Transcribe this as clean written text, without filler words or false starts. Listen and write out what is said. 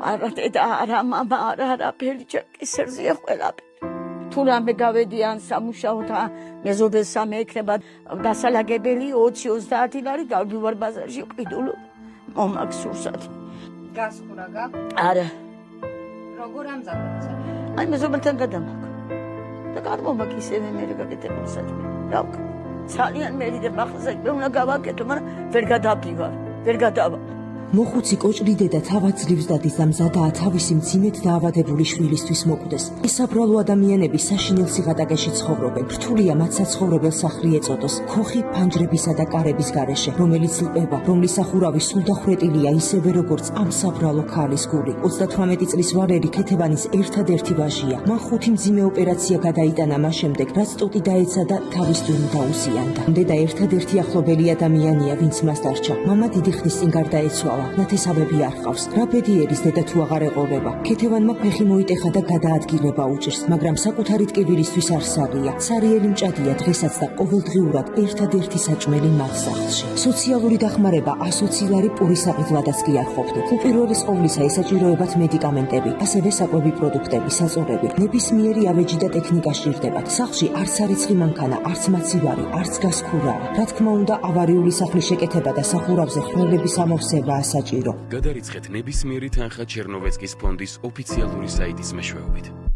არა დედა, არა მამა, არა ფერჩა კისერზეა ყველაფერი. თუ რამე გავედიან სამუშაოდ მეზობელს სამე ექნება დასალაგებელი 20-30 ლარი გავდივარ ბაზარში ყიდულობ მომაქვს სურსად. გასხურა გაქვს? არა. როგორ ამზადებთ? აი მეზობელთან გადამაქ. და გამომაქ ისევე მე გაკეთებულ საჭმელი. რა ვქნა? ძალიან მერიდე მახსოვს უნდა გავაკეთო, მაგრამ ვერ გადავდივარ, ვერ გადავალ. მოხუცი კოჭრი დედა თავად ძლივს დადის და მზადაა თავისი მძიმედ დაავადებული შვილისთვის მოკვდეს. ესაბრალო ადამიანები საშინელ სიღატაკეში ცხოვრობენ. რთულია მათ საცხოვრებელ სახლი ეწოდოს, ხოხი ფანჯრებისა და კარების გარეშე, რომელიც ლპება, რომლის სახურავი სულ დახრეტილია ისევე როგორც ამ საბრალო ქალის გული. 38 წლის ვარერი ქეთევანის ერთადერთი ვაჟია. მან 5 მძიმე ოპერაცია გადაიტანა მას შემდეგ, რაც ტოტი დაეცა და თავის დუმი დაუსიანდა. დედა ერთადერთი ახლობელი ადამიანია, ვინც მას დარჩა. მამა დიდი ხნის წინ გარდაეცვალა. ნათესავები არ ყავს. რა ბედიერის დედა თუ აღარ ეყოლება. ქეთევანმა ფეხი მოიტეხა და გადაადგილება უჭირს, მაგრამ საკუთარი ტკივილისთვის არ საღია. სარიელი მჭადია დღესაც და ყოველდღიურად ერთადერთი საჭმელი მათ სახლში. სოციალური დახმარება 120 ლარი პურის აღიძვლადაც კი არ ყოფნით. უპირველეს ყოვლისა ესაჭიროებათ მედიკამენტები, ასევე საკვები პროდუქტები, საწორები. ნებისმიერი ავეჯი და ტექნიკა სჭირდებათ. სახლში არც არიცხი მანქანა, არც მაცივარი, არც გასქურაა. რა თქმა უნდა, ავარიული სახლის შეკეთება და სახურავზე ხვრელების ამოვსება საჭირო. გადარიცხეთ ნებისმიერი თანხა ჩერნოვეცკის ფონდის ოფიციალური საიტის მეშვეობით.